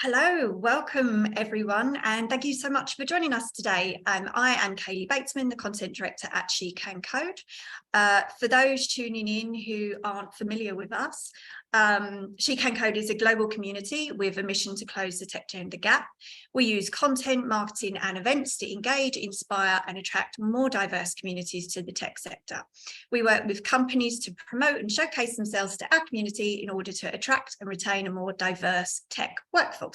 Hello, welcome everyone, and thank you so much for joining us today. I am Kaylee Batesman, the Content Director at She Can Code. For those tuning in who aren't familiar with us, She Can Code is a global community with a mission to close the tech gender gap. We use content, marketing and events to engage, inspire and attract more diverse communities to the tech sector. We work with companies to promote and showcase themselves to our community in order to attract and retain a more diverse tech workforce.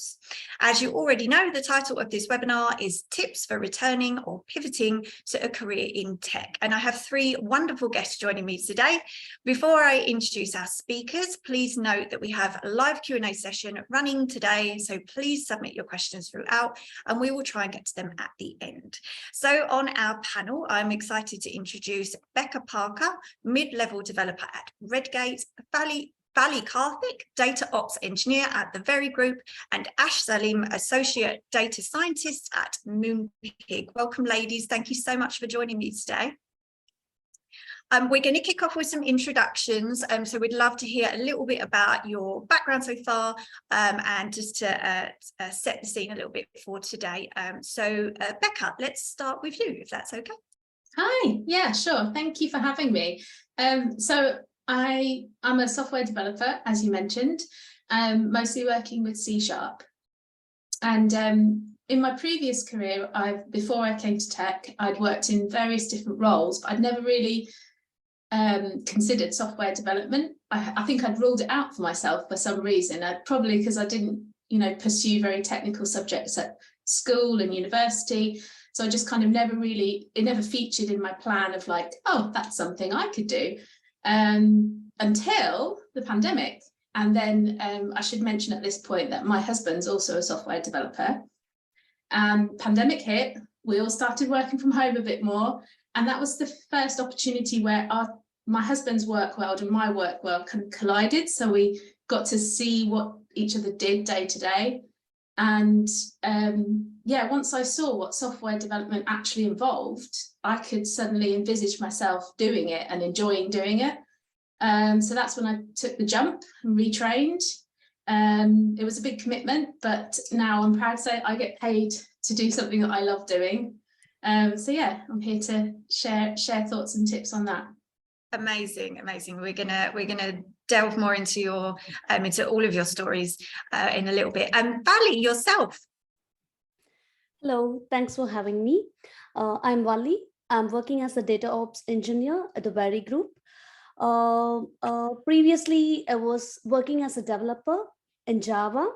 As you already know, the title of this webinar is Tips for Returning or Pivoting to a Career in Tech. And I have three wonderful guests joining me today. Before I introduce our speakers, please note that we have a live Q&A session running today. So please submit your questions throughout and we will try and get to them at the end. So on our panel, I'm excited to introduce Becca Parker, mid-level developer at Redgate, Valley Karthik, Data Ops Engineer at the Very Group, and Ash Salim, Associate Data Scientist at Moonpig. Welcome, ladies. Thank you so much for joining me today. We're going to kick off with some introductions, so we'd love to hear a little bit about your background so far and just to set the scene a little bit for today. Becca, let's start with you, if that's okay. Hi, yeah, sure. Thank you for having me. I'm a software developer, as you mentioned, mostly working with C#. And in my previous career, before I came to tech, I'd worked in various different roles, but I'd never really considered software development. I think I'd ruled it out for myself for some reason, probably because I didn't, pursue very technical subjects at school and university. So I just kind of it never featured in my plan of like, oh, that's something I could do. Until the pandemic. And then I should mention at this point that my husband's also a software developer. Pandemic hit, we all started working from home a bit more. And that was the first opportunity where my husband's work world and my work world collided. So we got to see what each other did day to day. And once I saw what software development actually involved, I could suddenly envisage myself doing it and enjoying doing it. So that's when I took the jump and retrained. It was a big commitment, but now I'm proud to say I get paid to do something that I love doing. So yeah, I'm here to share thoughts and tips on that. Amazing. We're gonna delve more into your into all of your stories in a little bit. Vali, yourself. Hello, thanks for having me. I'm Vali. I'm working as a data ops engineer at the Very Group. Previously, I was working as a developer in Java.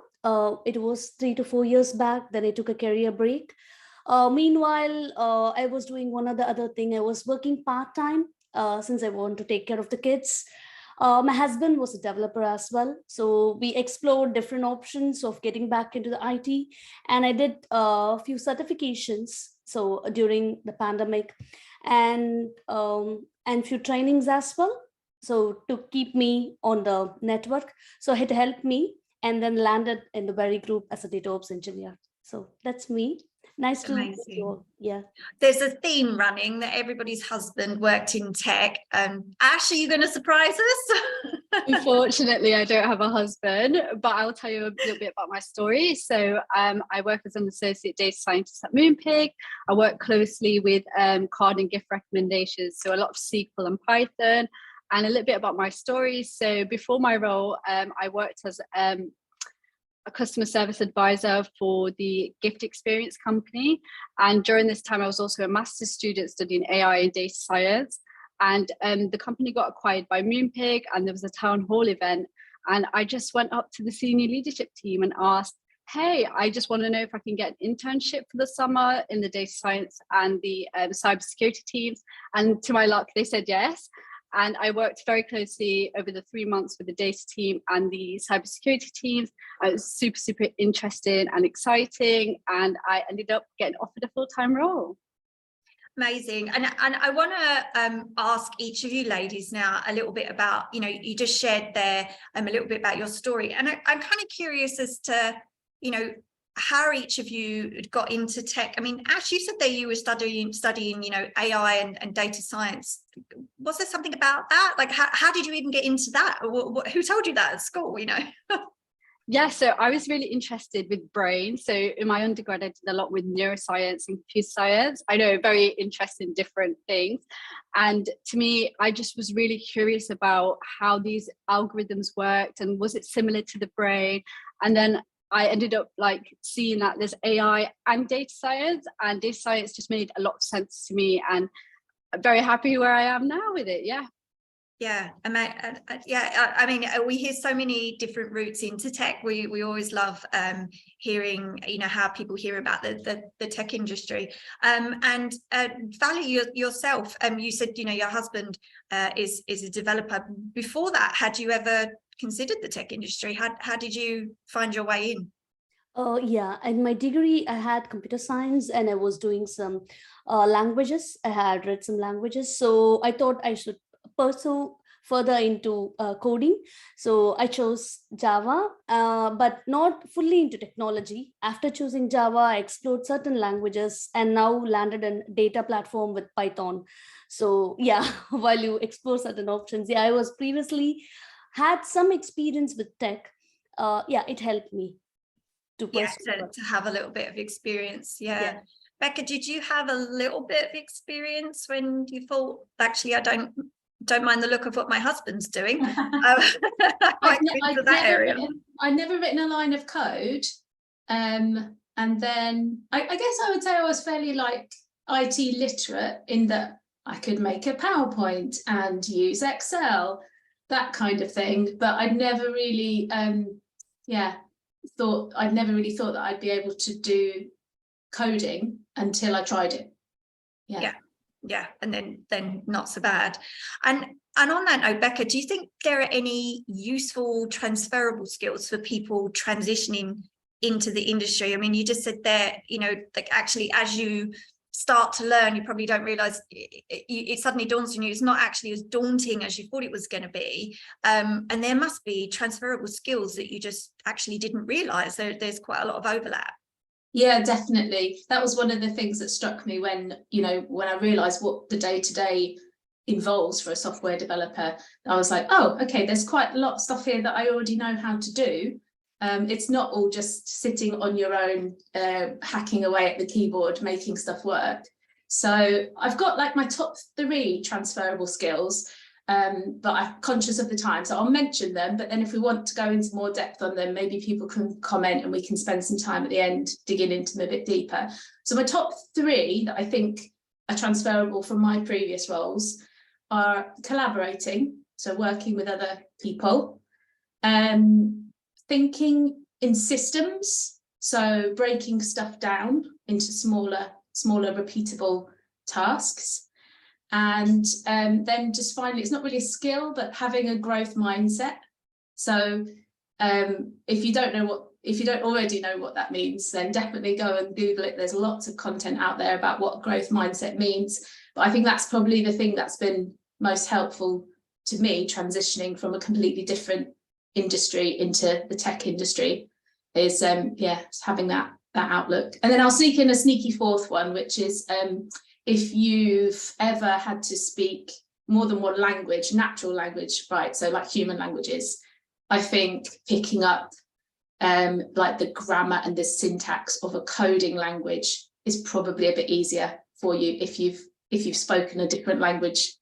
It was 3 to 4 years back. Then I took a career break. Meanwhile, I was doing one other thing. I was working part-time since I want to take care of the kids. My husband was a developer as well. So we explored different options of getting back into the IT. And I did a few certifications. So during the pandemic and few trainings as well. So to keep me on the network. So it helped me and then landed in the Very Group as a data ops engineer. So that's me. Nice to meet you all. Yeah. There's a theme running that everybody's husband worked in tech. Ash, are you going to surprise us? Unfortunately, I don't have a husband, but I'll tell you a little bit about my story. So I work as an associate data scientist at Moonpig. I work closely with card and gift recommendations, so a lot of SQL and Python, and a little bit about my story. So before my role, I worked as a customer service advisor for the gift experience company. And during this time, I was also a master's student studying AI and data science. And the company got acquired by Moonpig, and there was a town hall event. And I just went up to the senior leadership team and asked, hey, I just want to know if I can get an internship for the summer in the data science and the cybersecurity teams. And to my luck, they said yes. And I worked very closely over the 3 months with the data team and the cybersecurity teams. It was super, super interesting and exciting. And I ended up getting offered a full-time role. Amazing. And I want to ask each of you ladies now a little bit about, you just shared there a little bit about your story. And I'm kind of curious as to, how each of you got into tech. I mean, Ash, you said that you were studying, AI and data science. Was there something about that? Like, how did you even get into that? Who told you that at school, Yeah, so I was really interested with brain. So in my undergrad, I did a lot with neuroscience and computer science. I know, very interesting, different things. And to me, I just was really curious about how these algorithms worked and was it similar to the brain? And then I ended up like seeing that there's AI and data science just made a lot of sense to me. And I'm very happy where I am now with it. Yeah. Yeah, I mean, we hear so many different routes into tech. We always love hearing, you know, how people hear about the tech industry. And Valley, yourself, you said, you know, your husband is a developer. Before that, had you ever considered the tech industry? How did you find your way in? Yeah, in my degree, I had computer science and I was doing some languages. I had read some languages. So I thought I should pursue further into coding. So I chose Java, but not fully into technology. After choosing Java, I explored certain languages and now landed in data platform with Python. So yeah, while you explore certain options, yeah, I was previously had some experience with tech. Yeah, it helped me to Yeah, pursue. to have a little bit of experience. Yeah. Yeah. Becca, did you have a little bit of experience when you thought, actually, I don't mind the look of what my husband's doing? I might go into that area. I'd never written a line of code. And then I guess I would say I was fairly like IT literate in that I could make a PowerPoint and use Excel, that kind of thing. But I'd never really, I'd never really thought that I'd be able to do coding until I tried it. Yeah, and then not so bad. And on that note, Becca, do you think there are any useful transferable skills for people transitioning into the industry? I mean, you just said there, you know, like actually as you start to learn, you probably don't realize it suddenly dawns on you it's not actually as daunting as you thought it was going to be. And there must be transferable skills that you just actually didn't realize. There's quite a lot of overlap. Yeah, definitely. That was one of the things that struck me when I realized what the day-to-day involves for a software developer. I was like, oh, okay, there's quite a lot of stuff here that I already know how to do. It's not all just sitting on your own, hacking away at the keyboard, making stuff work. So I've got like my top 3 transferable skills, but I'm conscious of the time, so I'll mention them. But then if we want to go into more depth on them, maybe people can comment and we can spend some time at the end digging into them a bit deeper. So my top 3 that I think are transferable from my previous roles are collaborating, so working with other people, thinking in systems, so breaking stuff down into smaller repeatable tasks. And then just finally, it's not really a skill, but having a growth mindset. So if you don't already know what that means, then definitely go and Google it. There's lots of content out there about what growth mindset means. But I think that's probably the thing that's been most helpful to me, transitioning from a completely different industry into the tech industry, is having that outlook. And then I'll sneak in a sneaky 4th one, which is if you've ever had to speak more than one language, natural language, right? So like human languages, I think picking up like the grammar and the syntax of a coding language is probably a bit easier for you if you've spoken a different language.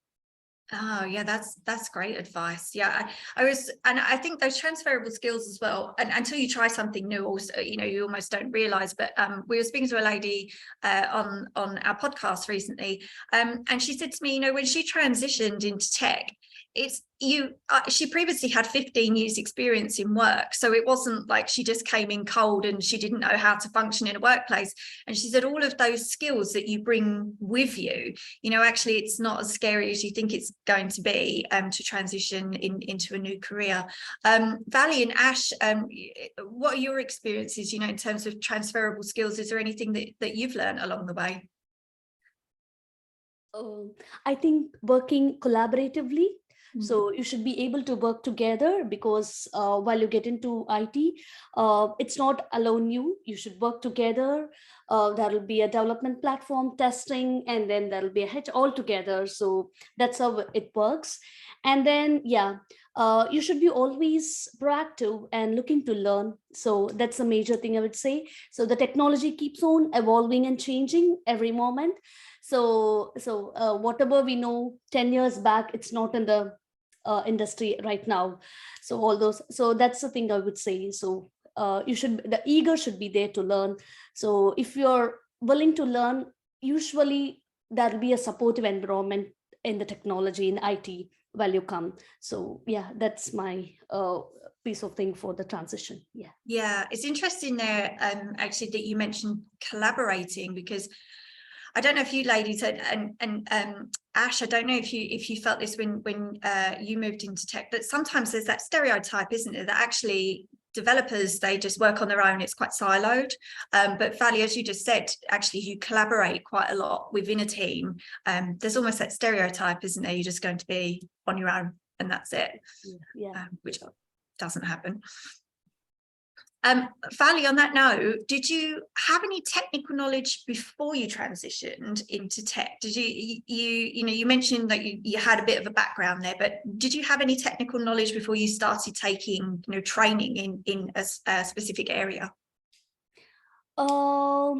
Oh yeah, that's great advice. Yeah, I think those transferable skills as well, and until you try something new, also, you know, you almost don't realize. But we were speaking to a lady on our podcast recently, and she said to me, you know, when she transitioned into tech, she previously had 15 years experience in work, so it wasn't like she just came in cold and she didn't know how to function in a workplace. And she said all of those skills that you bring with you, you know, actually it's not as scary as you think it's going to be to transition into a new career. Valley and Ash, what are your experiences, you know, in terms of transferable skills? Is there anything that you've learned along the way? I think working collaboratively. So you should be able to work together, because while you get into IT, it's not alone you should work together. There will be a development platform, testing, and then there will be a HR all together. So that's how it works. And then, yeah, you should be always proactive and looking to learn. So that's a major thing I would say. So the technology keeps on evolving and changing every moment. So whatever we know 10 years back, it's not in the industry right now. So all those, so that's the thing I would say. So the eager should be there to learn. So if you're willing to learn, usually there'll be a supportive environment in the technology, in IT, while you come. So yeah, that's my piece of thing for the transition. Yeah, it's interesting there, actually, that you mentioned collaborating, because I don't know if you ladies and Ash, I don't know if you felt this when you moved into tech, but sometimes there's that stereotype, isn't there, that actually developers, they just work on their own, it's quite siloed. But Vali, as you just said, actually you collaborate quite a lot within a team. There's almost that stereotype, isn't there, you're just going to be on your own and that's it. Which doesn't happen. Vali, on that note, did you have any technical knowledge before you transitioned into tech? Did you mentioned that you had a bit of a background there, but did you have any technical knowledge before you started taking training in a specific area? I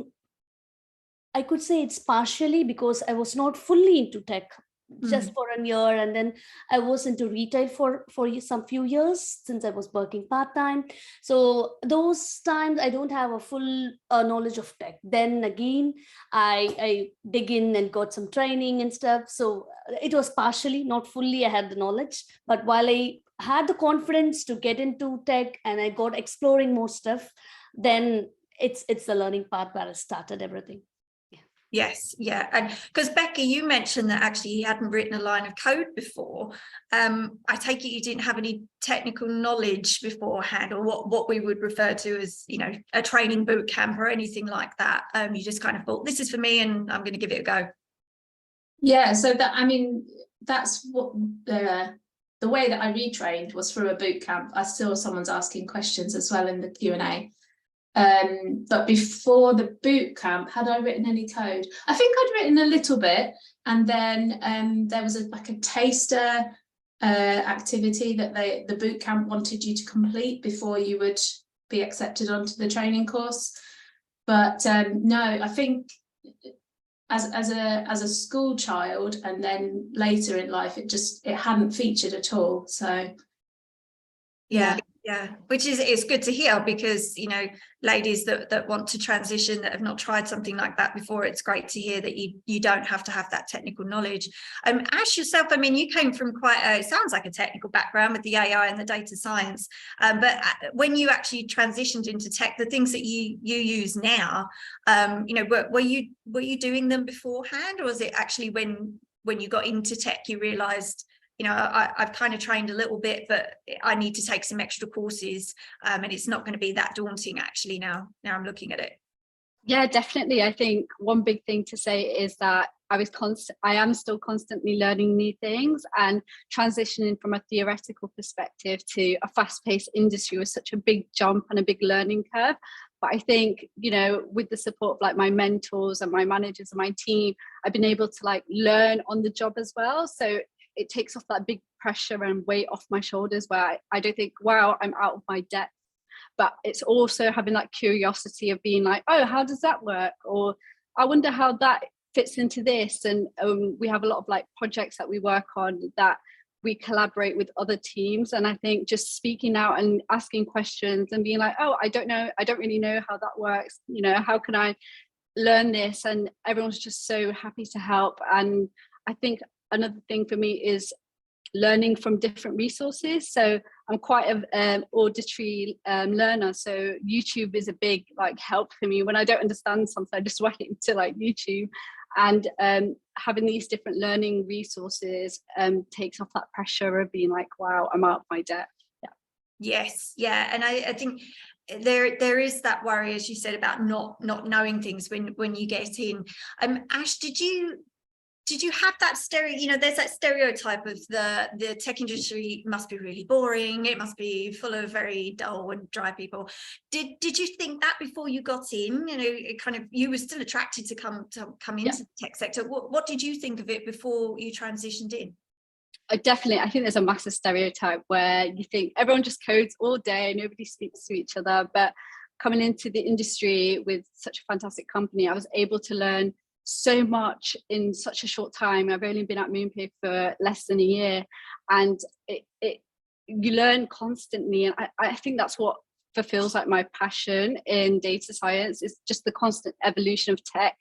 could say it's partially because I was not fully into tech just for a year, and then I was into retail for some few years since I was working part-time. So those times I don't have a full knowledge of tech. Then again, I dig in and got some training and stuff. So it was partially, not fully I had the knowledge, but while I had the confidence to get into tech and I got exploring more stuff, then it's the learning part where I started everything. Yes, yeah, and because Becky, you mentioned that actually you hadn't written a line of code before. I take it you didn't have any technical knowledge beforehand, or what we would refer to as, a training boot camp or anything like that. You just kind of thought, this is for me, and I'm going to give it a go. Yeah, so that's what the way that I retrained was through a boot camp. I saw someone's asking questions as well in the Q&A. But before the boot camp, had I written any code? I think I'd written a little bit, and then there was a taster activity that the boot camp wanted you to complete before you would be accepted onto the training course. But no, I think as a school child and then later in life, it hadn't featured at all. So yeah, which is, it's good to hear, because ladies that want to transition, that have not tried something like that before, it's great to hear that you don't have to have that technical knowledge. Ash, yourself, I mean, you came from it sounds like a technical background with the AI and the data science, but when you actually transitioned into tech, the things that you use now, were you doing them beforehand, or was it actually when you got into tech you realized, I've kind of trained a little bit, but I need to take some extra courses, and it's not going to be that daunting actually now I'm looking at it? Yeah, definitely. I think one big thing to say is that I am still constantly learning new things, and transitioning from a theoretical perspective to a fast-paced industry was such a big jump and a big learning curve. But I think, with the support of my mentors and my managers and my team, I've been able to learn on the job as well. So it takes off that big pressure and weight off my shoulders, where I don't think, wow, I'm out of my depth. But it's also having that curiosity of being oh, how does that work? Or I wonder how that fits into this. And we have a lot of projects that we work on that we collaborate with other teams. And I think just speaking out and asking questions and being oh, I don't know, I don't really know how that works. How can I learn this? And everyone's just so happy to help. And I think another thing for me is learning from different resources. So I'm quite an auditory learner. So YouTube is a big help for me. When I don't understand something, I just whack it into YouTube. And having these different learning resources takes off that pressure of being wow, I'm out of my depth. Yeah. Yes, yeah, and I think there is that worry, as you said, about not knowing things when you get in. Ash, did you have that there's that stereotype of the tech industry must be really boring, it must be full of very dull and dry people. Did you think that before you got in? You were still attracted to come into the tech sector. What did you think of it before you transitioned in? definitely, I think there's a massive stereotype where you think everyone just codes all day, nobody speaks to each other. But coming into the industry with such a fantastic company, I was able to learn so much in such a short time. I've only been at Moonpig for less than a year, and you learn constantly. And I think that's what fulfills like my passion in data science, is just the constant evolution of tech.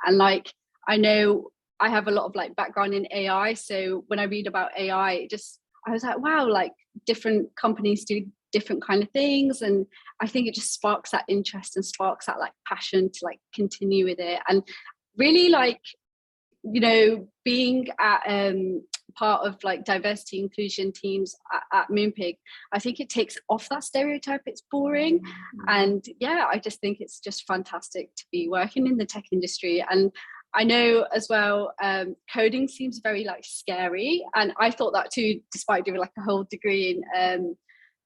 And like, I know I have a lot of like background in AI, so when I read about AI, I was like, wow, like different companies do different kind of things, and I think it just sparks that interest and sparks that like passion to like continue with it. And really, like, you know, being at part of like diversity inclusion teams at Moonpig, I think it takes off that stereotype it's boring. And yeah, I just think it's just fantastic to be working in the tech industry. And I know as well, coding seems very like scary, and I thought that too, despite doing like a whole degree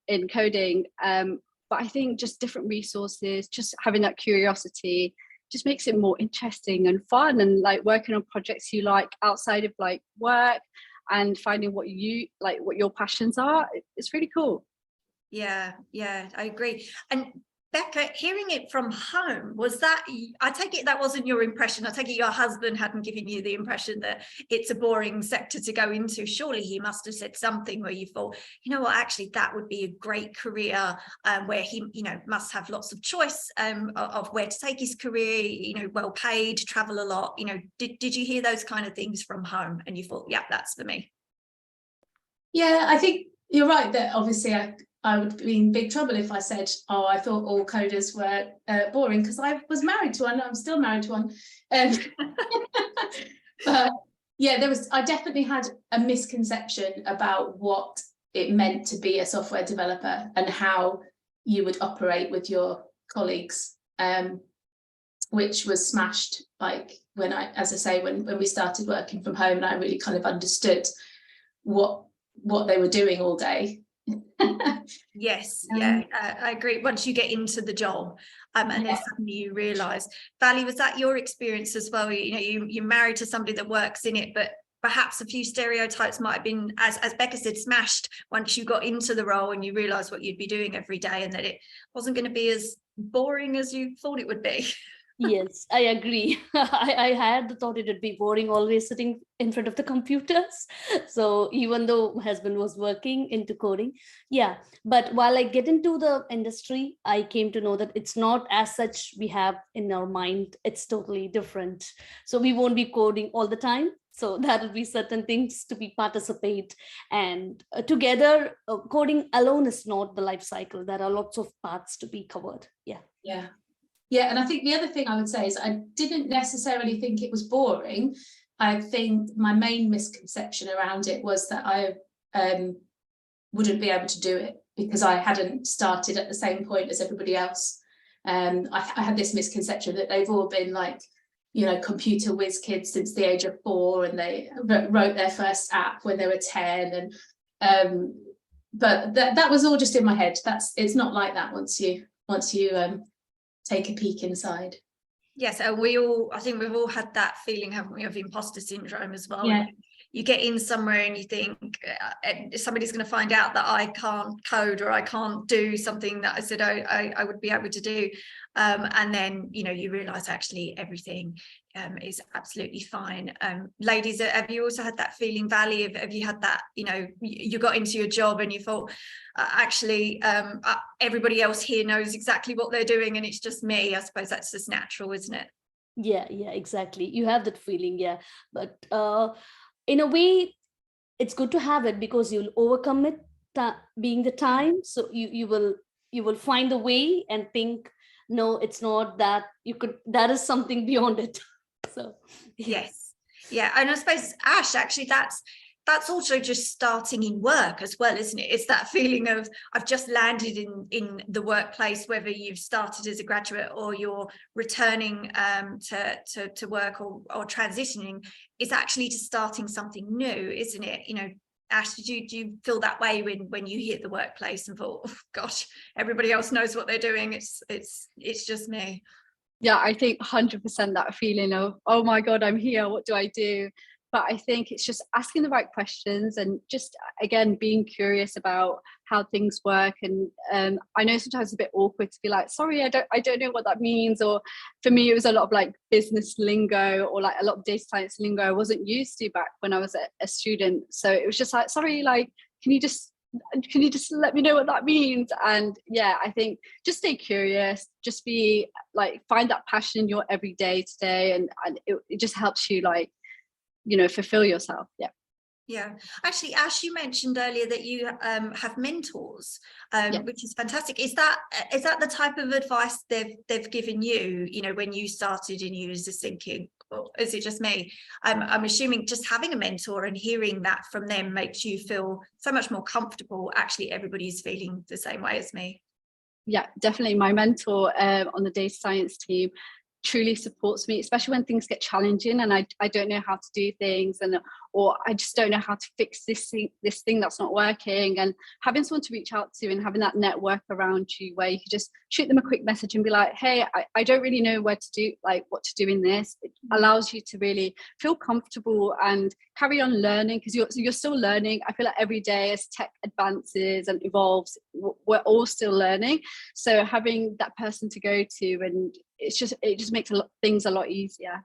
in coding. But I think just different resources, just having that curiosity, just makes it more interesting and fun, and like working on projects you like outside of like work, and finding what you like, what your passions are. It's really cool. Yeah, I agree. And Becca, hearing it from home, was that, I take it that wasn't your impression? I take it your husband hadn't given you the impression that it's a boring sector to go into. Surely he must have said something where you thought, you know what, actually that would be a great career, where he, you know, must have lots of choice of where to take his career, you know, well paid, travel a lot. You know, did you hear those kind of things from home and you thought, yeah, that's for me? Yeah, I think you're right that obviously I would be in big trouble if I said, oh, I thought all coders were boring, because I was married to one. I'm still married to one. But yeah, I definitely had a misconception about what it meant to be a software developer and how you would operate with your colleagues, which was smashed like when we started working from home, and I really kind of understood what they were doing all day. Yes, yeah, I agree. Once you get into the job, and then suddenly you realise. Vali, was that your experience as well? You know, you're married to somebody that works in it, but perhaps a few stereotypes might have been, as Becca said, smashed once you got into the role and you realised what you'd be doing every day, and that it wasn't going to be as boring as you thought it would be. Yes, I agree. I had the thought it would be boring always sitting in front of the computers. So even though my husband was working into coding, yeah. But while I get into the industry, I came to know that it's not as such we have in our mind. It's totally different. So we won't be coding all the time. So that will be certain things to be participate, and together coding alone is not the life cycle. There are lots of parts to be covered. Yeah, and I think the other thing I would say is I didn't necessarily think it was boring. I think my main misconception around it was that I wouldn't be able to do it because I hadn't started at the same point as everybody else. I had this misconception that they've all been like, you know, computer whiz kids since the age of 4, and they wrote their first app when they were 10. And but that was all just in my head. It's not like that once you take a peek inside. Yes, I think we've all had that feeling, haven't we, of imposter syndrome as well. Yeah. You get in somewhere and you think somebody's going to find out that I can't code, or I can't do something that I said I would be able to do, and then, you know, you realize actually everything is absolutely fine. Ladies, have you also had that feeling, Vali? Have you had that, you know, you got into your job and you thought, actually everybody else here knows exactly what they're doing and it's just me? I suppose that's just natural, isn't it? Yeah, exactly. You have that feeling, yeah. But in a way, it's good to have it because you'll overcome it being the time. So you will find a way and think, no, it's not that. That is something beyond it. So yes, yeah. And I suppose, Ash, actually that's also just starting in work as well, isn't it? It's that feeling of I've just landed in the workplace, whether you've started as a graduate or you're returning to work or transitioning. It's actually just starting something new, isn't it? You know, Ash, do you feel that way when you hit the workplace and thought, oh gosh, everybody else knows what they're doing, it's just me? Yeah, I think 100% that feeling of, oh my God, I'm here, what do I do? but I think it's just asking the right questions and just, again, being curious about how things work. And I know sometimes it's a bit awkward to be like, sorry, I don't know what that means. Or for me, it was a lot of like business lingo or like a lot of data science lingo I wasn't used to back when I was a student. So it was just like, sorry, like, can you just let me know what that means? And yeah, I think just stay curious, just be like, find that passion in your everyday today, and it just helps you, like, you know, fulfill yourself. Yeah, actually, Ash, you mentioned earlier that you have mentors, which is fantastic. Is that the type of advice they've given you, you know, when you started and you was just thinking, or is it just me? I'm assuming just having a mentor and hearing that from them makes you feel so much more comfortable. Actually, everybody's feeling the same way as me. Yeah, definitely. My mentor on the data science team truly supports me, especially when things get challenging and I don't know how to do things, and or I just don't know how to fix this thing that's not working. And having someone to reach out to and having that network around you where you can just shoot them a quick message and be like, hey, I don't really know what to do in this. It allows you to really feel comfortable and carry on learning, because you're still learning. I feel like every day as tech advances and evolves, we're all still learning. So having that person to go to, and it just makes things a lot easier.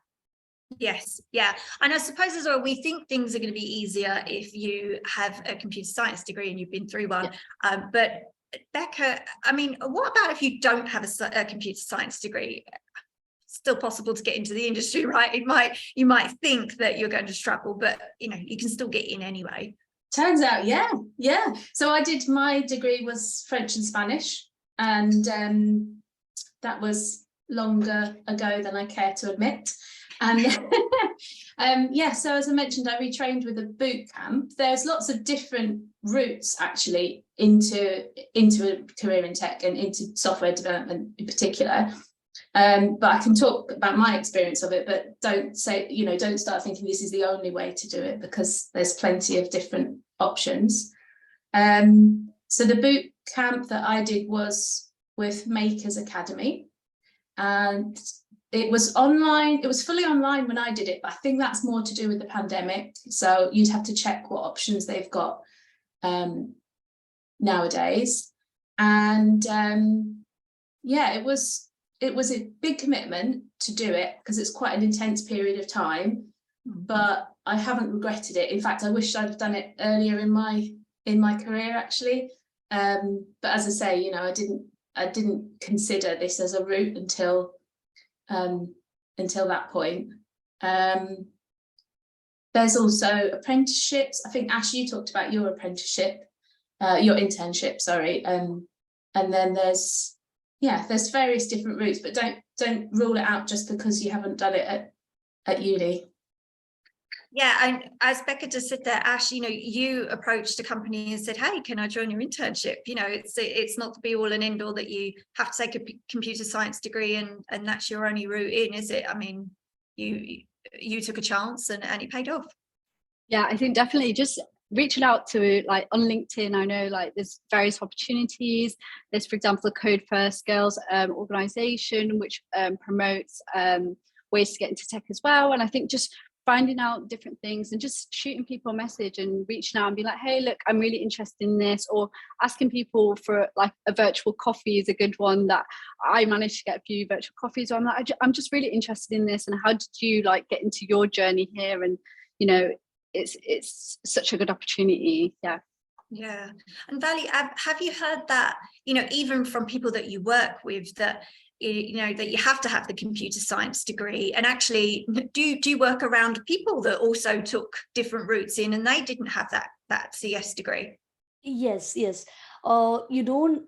Yes, yeah. And I suppose as well, we think things are going to be easier if you have a computer science degree and you've been through one. Yeah. But Becca, I mean, what about if you don't have a computer science degree? Still possible to get into the industry, right? You might think that you're going to struggle, but you know, you can still get in anyway. Turns out, yeah. So my degree was French and Spanish, and that was longer ago than I care to admit. And yeah, so as I mentioned, I retrained with a boot camp. There's lots of different routes actually into a career in tech and into software development in particular. But I can talk about my experience of it, but don't start thinking this is the only way to do it, because there's plenty of different options. So the boot camp that I did was with Makers Academy, and it was online. It was fully online when I did it, but I think that's more to do with the pandemic. So you'd have to check what options they've got nowadays. And yeah, it was a big commitment to do it, because it's quite an intense period of time, but I haven't regretted it. In fact, I wish I'd have done it earlier in my career, actually. But as I say, you know, I didn't consider this as a route until that point. There's also apprenticeships. I think, Ash, you talked about your internship, sorry. And then there's various different routes, but don't rule it out just because you haven't done it at uni. Yeah, and as Becca just said there, Ash, you know, you approached a company and said, hey, can I join your internship? You know, it's not the be all and end all that you have to take a computer science degree and that's your only route in, is it? I mean, you took a chance and it paid off. Yeah, I think definitely just reaching out to, like, on LinkedIn, I know like there's various opportunities. There's, for example, the Code First Girls organization, which promotes ways to get into tech as well. And I think just finding out different things and just shooting people a message and reaching out and be like, hey, look, I'm really interested in this, or asking people for like a virtual coffee is a good one. That I managed to get a few virtual coffees. So I'm like, I'm just really interested in this, and how did you like get into your journey here? And you know, it's such a good opportunity. Yeah. And Vali, have you heard that, you know, even from people that you work with, that you know that you have to have the computer science degree? And actually, do you work around people that also took different routes in and they didn't have that CS degree? Yes. You don't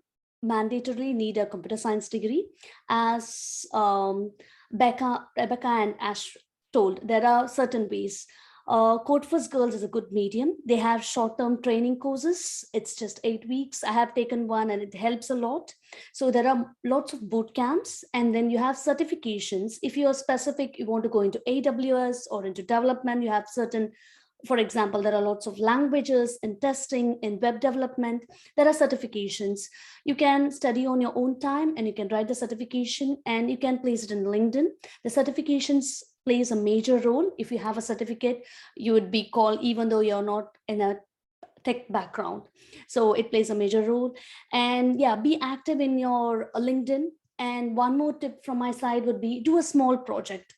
mandatorily need a computer science degree. As Rebecca and Ash told, there are certain ways. Code First Girls is a good medium. They have short-term training courses. It's just 8 weeks. I have taken one and it helps a lot. So there are lots of boot camps, and then you have certifications. If you're specific, you want to go into AWS or into development, you have certain, for example, there are lots of languages in testing, in web development. There are certifications. You can study on your own time and you can write the certification and you can place it in LinkedIn. The certifications plays a major role. If you have a certificate, you would be called even though you're not in a tech background. So it plays a major role. And yeah, be active in your LinkedIn. And one more tip from my side would be do a small project.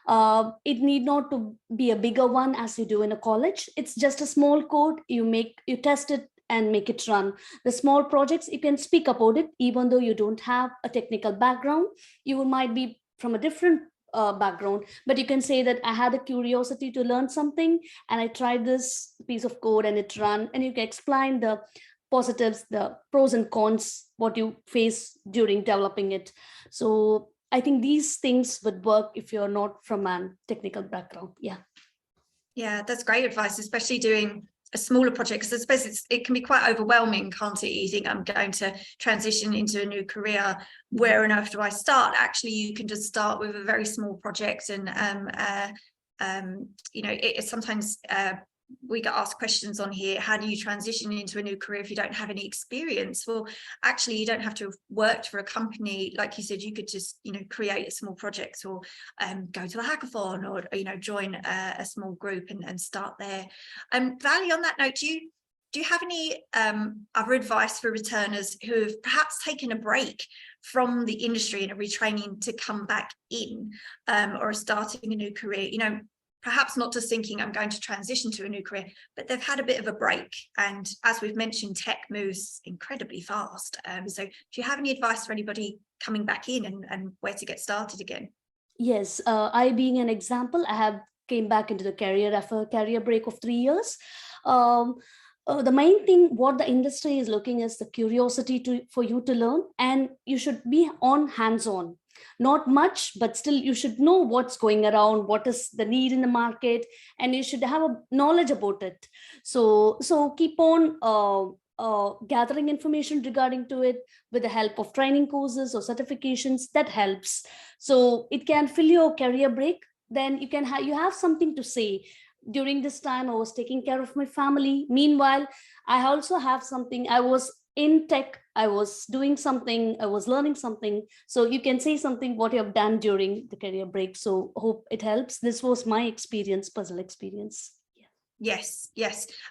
It need not to be a bigger one as you do in a college. It's just a small code. You test it and make it run. The small projects, you can speak about it, even though you don't have a technical background. You might be from a different background, but you can say that I had a curiosity to learn something and I tried this piece of code and it ran, and you can explain the positives, the pros and cons, what you face during developing it. So I think these things would work if you're not from a technical background. Yeah, that's great advice, especially doing a smaller project, because I suppose it can be quite overwhelming, can't it? You think, I'm going to transition into a new career, where on earth do I start? Actually, you can just start with a very small project, and you know, sometimes we get asked questions on here, how do you transition into a new career if you don't have any experience? Well, actually, you don't have to have worked for a company. Like you said, you could just, you know, create a small project, or go to a hackathon, or, you know, join a small group and start there. Vali, on that note, do you have any other advice for returners who have perhaps taken a break from the industry and are retraining to come back in, or are starting a new career? You know, perhaps not just thinking I'm going to transition to a new career, but they've had a bit of a break. And as we've mentioned, tech moves incredibly fast. So do you have any advice for anybody coming back in, and where to get started again? Yes, I being an example, I have came back into the career after a career break of 3 years. The main thing what the industry is looking is the curiosity for you to learn, and you should be on hands-on. Not much, but still you should know what's going around, what is the need in the market, and you should have a knowledge about it. So keep on gathering information regarding to it with the help of training courses or certifications. That helps. So it can fill your career break. Then you can you have something to say. During this time, I was taking care of my family. Meanwhile, I also have something. I was in tech, I was doing something, I was learning something. So you can say something what you have done during the career break. So hope it helps. This was my experience, personal experience. Yes.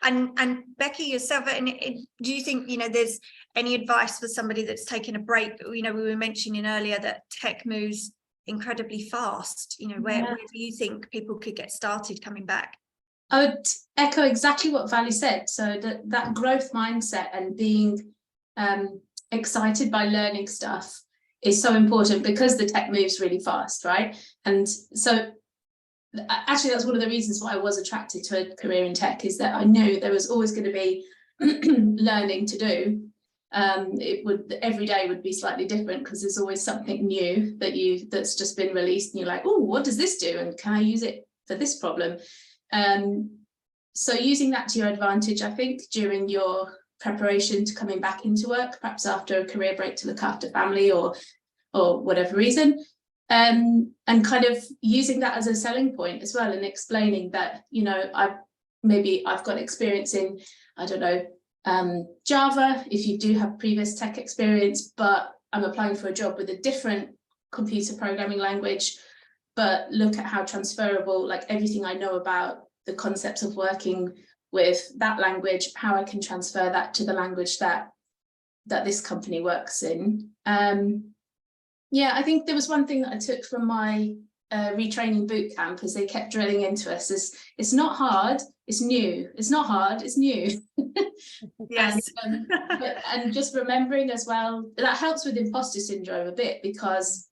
And Becky, yourself, do you think, you know, there's any advice for somebody that's taken a break? You know, we were mentioning earlier that tech moves incredibly fast. You know, where do you think people could get started coming back? I would echo exactly what Vali said. So that growth mindset and being excited by learning stuff is so important, because the tech moves really fast, right? And so actually that's one of the reasons why I was attracted to a career in tech, is that I knew there was always going to be learning to do. Every day would be slightly different, because there's always something new that's just been released, and you're like, oh, what does this do, and can I use it for this problem? So using that to your advantage, I think, during your preparation to coming back into work, perhaps after a career break to look after family or whatever reason, and kind of using that as a selling point as well, and explaining that, you know, I've got experience in, I don't know, Java, if you do have previous tech experience, but I'm applying for a job with a different computer programming language, but look at how transferable, like everything I know about the concepts of working with that language, how I can transfer that to the language that this company works in. Yeah, I think there was one thing that I took from my retraining boot camp, as they kept drilling into us, is it's not hard, it's new. It's not hard, it's new. Yes. and just remembering as well, that helps with imposter syndrome a bit, because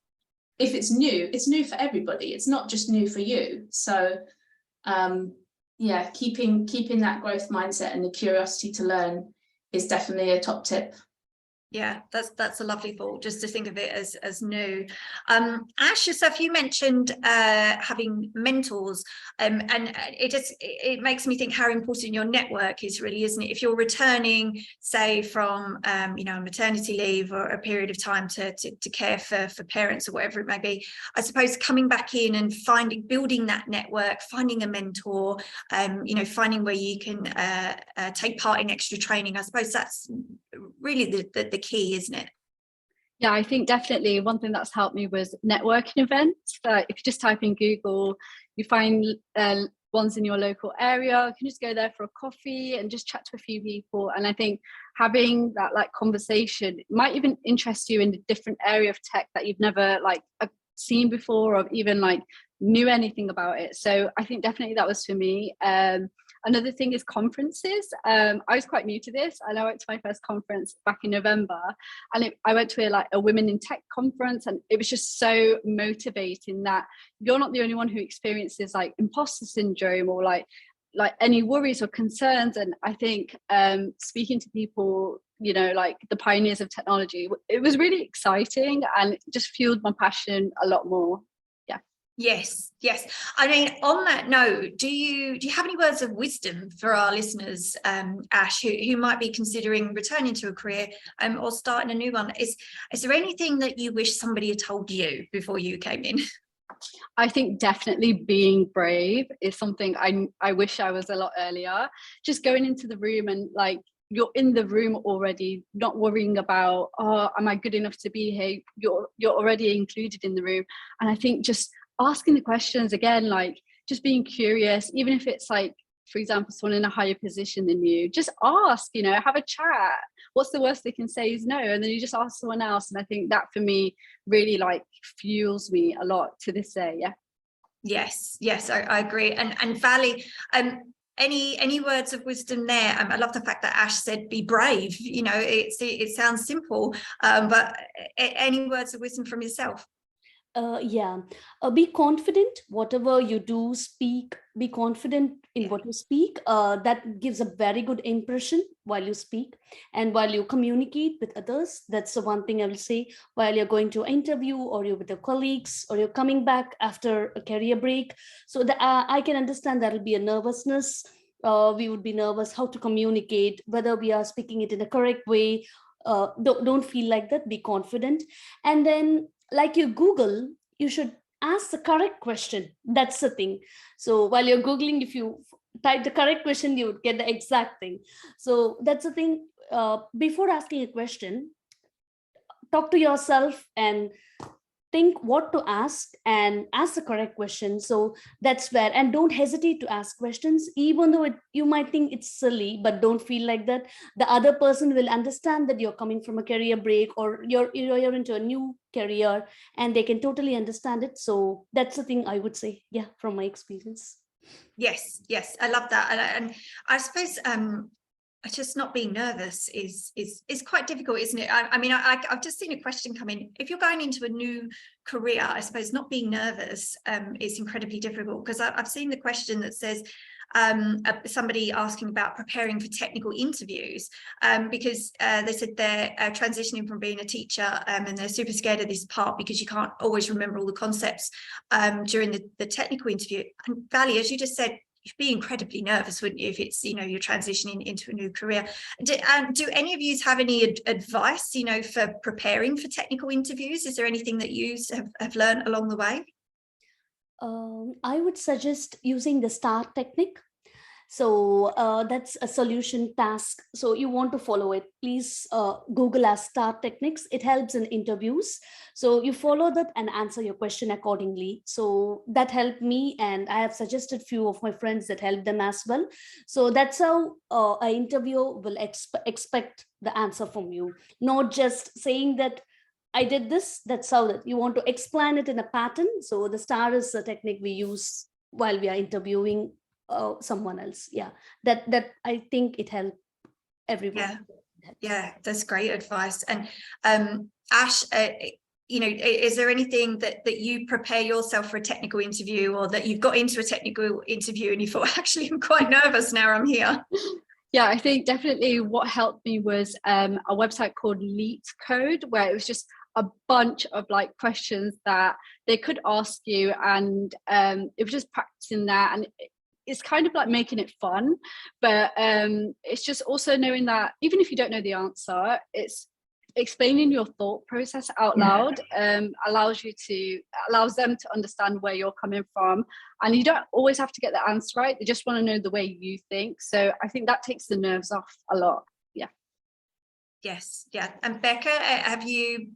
if it's new for everybody. It's not just new for you. So yeah, keeping that growth mindset and the curiosity to learn is definitely a top tip. Yeah, that's a lovely thought, just to think of it as new. Ash, yourself, you mentioned having mentors, and it makes me think how important your network is, really, isn't it? If you're returning, say, from you know, maternity leave or a period of time to care for parents or whatever it may be, I suppose coming back in and building that network, finding a mentor, you know, finding where you can take part in extra training. I suppose that's really the key, isn't it? Yeah, I think definitely one thing that's helped me was networking events. If you just type in Google, you find ones in your local area. You can just go there for a coffee and just chat to a few people. And I think having that like conversation might even interest you in a different area of tech that you've never like seen before, or even like knew anything about it. So I think definitely that was for me. Another thing is conferences. I was quite new to this, and I went to my first conference back in November, and I went to a women in tech conference, and it was just so motivating that you're not the only one who experiences like imposter syndrome or like any worries or concerns. And I think speaking to people, you know, like the pioneers of technology, it was really exciting and it just fueled my passion a lot more. Yes. I mean, on that note, do you have any words of wisdom for our listeners, Ash, who might be considering returning to a career or starting a new one? Is there anything that you wish somebody had told you before you came in? I think definitely being brave is something I wish I was a lot earlier. Just going into the room and like, you're in the room already, not worrying about, oh, am I good enough to be here? You're already included in the room. And I think just asking the questions again, like just being curious, even if it's like, for example, someone in a higher position than you, just ask, you know, have a chat. What's the worst they can say is no, and then you just ask someone else. And I think that for me really like fuels me a lot to this day. Yes, I agree. And Vali, any words of wisdom there? I love the fact that Ash said be brave. You know, it sounds simple, but any words of wisdom from yourself? Be confident whatever you do, speak, be confident in what you speak. That gives a very good impression while you speak and while you communicate with others. That's the one thing I will say. While you're going to interview, or you're with your colleagues, or you're coming back after a career break, so that I can understand that will be a nervousness. We would be nervous how to communicate, whether we are speaking it in a correct way. Don't feel like that. Be confident. And then, like you Google, you should ask the correct question. That's the thing. So while you're Googling, if you type the correct question, you would get the exact thing. So that's the thing. Before asking a question, talk to yourself and think what to ask and ask the correct question. So that's where, and don't hesitate to ask questions, even though you might think it's silly, but don't feel like that. The other person will understand that you're coming from a career break, or you're into a new career, and they can totally understand it. So that's the thing I would say, from my experience. Yes, I love that. And I suppose just not being nervous is quite difficult, isn't it? I mean, I've just seen a question come in. If you're going into a new career, I suppose not being nervous is incredibly difficult, because I've seen the question that says somebody asking about preparing for technical interviews, because they said they're transitioning from being a teacher, and they're super scared of this part because you can't always remember all the concepts during the technical interview. And Vali, as you just said, you'd be incredibly nervous, wouldn't you, if it's, you know, you're transitioning into a new career. Do any of you have any advice, you know, for preparing for technical interviews? Is there anything that you have learned along the way? I would suggest using the STAR technique. So that's a solution task. So you want to follow it. Please Google as STAR techniques. It helps in interviews. So you follow that and answer your question accordingly. So that helped me, and I have suggested few of my friends that helped them as well. So that's how an interviewer will expect the answer from you, not just saying that I did this. That's how that you want to explain it in a pattern. So the STAR is the technique we use while we are interviewing someone else. That I think it helped everyone. That's great advice. And Ash, you know, is there anything that you prepare yourself for a technical interview, or that you've got into a technical interview and you thought, actually I'm quite nervous now I'm here? Yeah, I think definitely what helped me was a website called LeetCode, where it was just a bunch of like questions that they could ask you, and it was just practicing that, and it's kind of like making it fun, but it's just also knowing that even if you don't know the answer, it's explaining your thought process out loud. Allows them to understand where you're coming from, and you don't always have to get the answer right. They just want to know the way you think. So I think that takes the nerves off a lot. Yes. And Becca, have you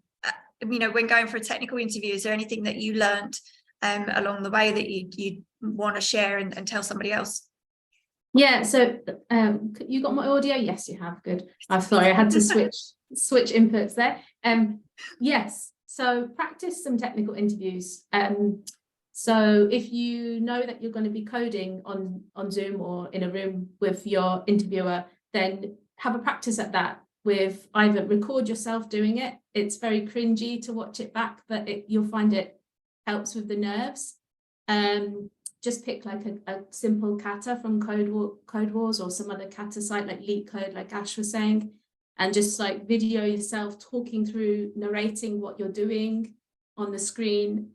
you know, when going for a technical interview, is there anything that you learned along the way that you want to share and tell somebody else? Yeah, so you got my audio? Yes, you have. Good. I'm sorry, I had to switch inputs there. Yes, so practice some technical interviews. So if you know that you're going to be coding on Zoom or in a room with your interviewer, then have a practice at that with either record yourself doing it. It's very cringy to watch it back, but you'll find it helps with the nerves. Just pick like a simple kata from Code Wars or some other kata site like LeetCode, like Ash was saying, and just like video yourself talking through, narrating what you're doing on the screen.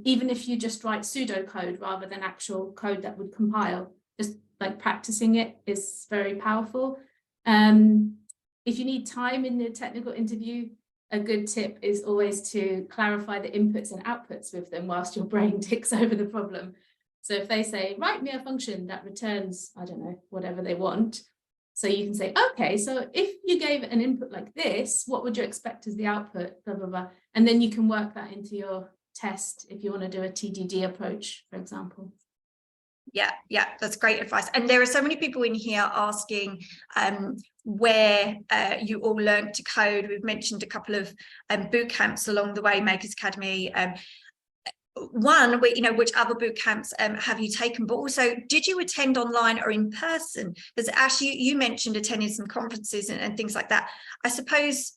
Even if you just write pseudocode rather than actual code that would compile, just like practicing it is very powerful. If you need time in the technical interview, a good tip is always to clarify the inputs and outputs with them whilst your brain ticks over the problem. So if they say, write me a function that returns, I don't know, whatever they want. So you can say, okay, so if you gave an input like this, what would you expect as the output, blah, blah, blah. And then you can work that into your test if you want to do a TDD approach, for example. Yeah, that's great advice. And there are so many people in here asking where you all learned to code. We've mentioned a couple of boot camps along the way, Makers Academy. One, you know, which other boot camps have you taken, but also did you attend online or in person? Because Ash, you mentioned attending some conferences and things like that. I suppose,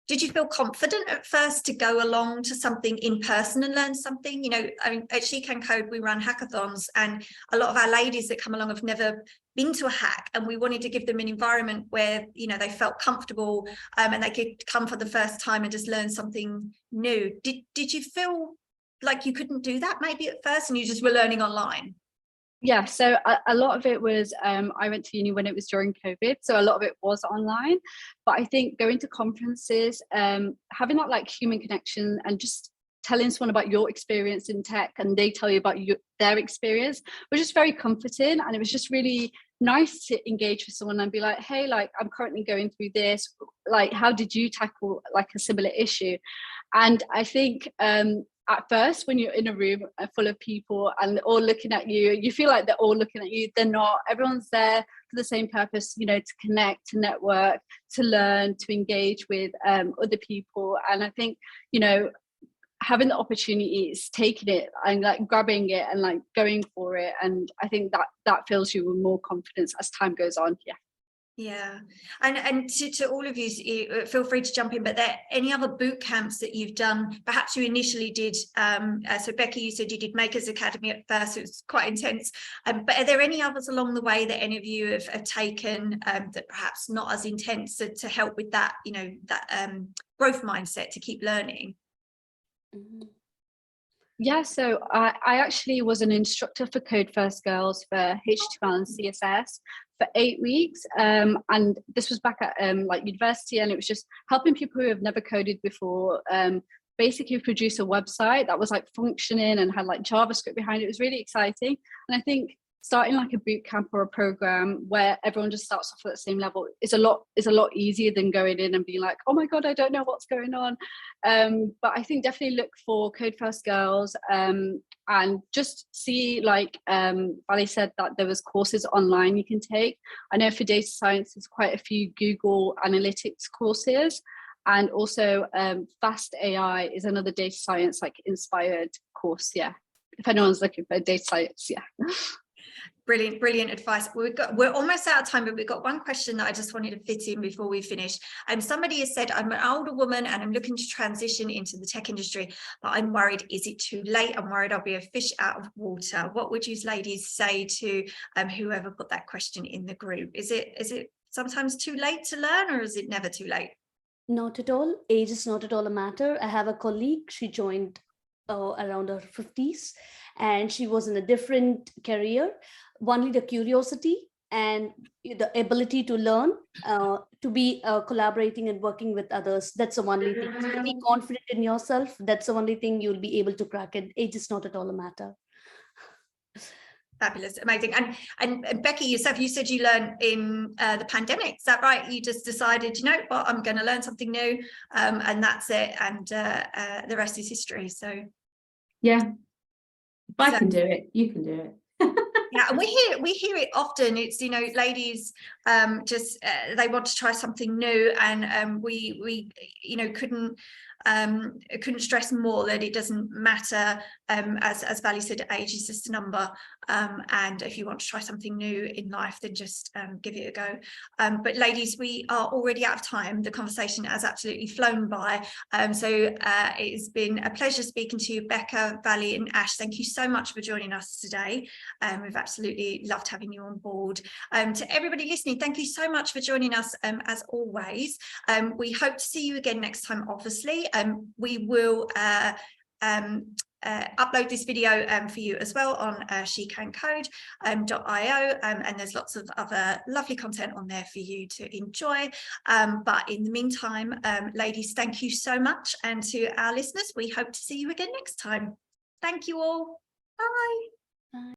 did you feel confident at first to go along to something in person and learn something? You know, I mean, at She Can Code, we run hackathons, and a lot of our ladies that come along have never been to a hack, and we wanted to give them an environment where, you know, they felt comfortable and they could come for the first time and just learn something new. Did you feel like you couldn't do that maybe at first and you just were learning online? Yeah, so a lot of it was, I went to uni when it was during COVID, so a lot of it was online. But I think going to conferences, having that like human connection and just telling someone about your experience in tech and they tell you about their experience was just very comforting. And it was just really nice to engage with someone and be like, hey, like I'm currently going through this, like how did you tackle like a similar issue? And I think at first, when you're in a room full of people and they're all looking at you, you feel like they're all looking at you. They're not. Everyone's there for the same purpose, you know, to connect, to network, to learn, to engage with other people. And I think, you know, having the opportunity is taking it and like grabbing it and like going for it. And I think that fills you with more confidence as time goes on. Yeah, and to all of you, feel free to jump in, but there any other boot camps that you've done? Perhaps you initially did, so Becky, you said you did Makers Academy at first, it was quite intense, but are there any others along the way that any of you have taken that perhaps not as intense to help with that, you know, that growth mindset to keep learning? Yeah, so I actually was an instructor for Code First Girls for HTML and CSS for 8 weeks. And this was back at like university, and it was just helping people who have never coded before basically produce a website that was like functioning and had like JavaScript behind it. It was really exciting. And I think starting like a boot camp or a program where everyone just starts off at the same level is a lot easier than going in and being like, oh my God, I don't know what's going on. But I think definitely look for Code First Girls and just see, like Vali said, that there was courses online you can take. I know for data science, there's quite a few Google Analytics courses, and also Fast AI is another data science like inspired course. Yeah, if anyone's looking for data science, yeah. Brilliant advice. We're almost out of time, but we've got one question that I just wanted to fit in before we finish. Somebody has said, I'm an older woman and I'm looking to transition into the tech industry, but I'm worried, is it too late? I'm worried I'll be a fish out of water. What would you ladies say to whoever put that question in the group? Is it sometimes too late to learn, or is it never too late? Not at all. Age is not at all a matter. I have a colleague, she joined around her 50s, and she was in a different career. Only the curiosity and the ability to learn, to be collaborating and working with others. That's the only thing. So be confident in yourself. That's the only thing you'll be able to crack it. Age is not at all a matter. Fabulous, amazing. And Becky, yourself, you said you learned in the pandemic. Is that right? You just decided, you know what, I'm going to learn something new, and that's it. And the rest is history. So yeah, if I can do it, you can do it. Yeah, and we hear it often. It's, you know, ladies just they want to try something new, and we you know couldn't stress more that it doesn't matter, as Vali said, age is just a number, and if you want to try something new in life, then just give it a go. But ladies, we are already out of time. The conversation has absolutely flown by, so it's been a pleasure speaking to you, Becca, Vali and Ash. Thank you so much for joining us today. We've absolutely loved having you on board. To everybody listening, thank you so much for joining us, as always. We hope to see you again next time, obviously. We will upload this video for you as well on shecancode.io, and there's lots of other lovely content on there for you to enjoy. But in the meantime, ladies, thank you so much, and to our listeners, we hope to see you again next time. Thank you all. Bye.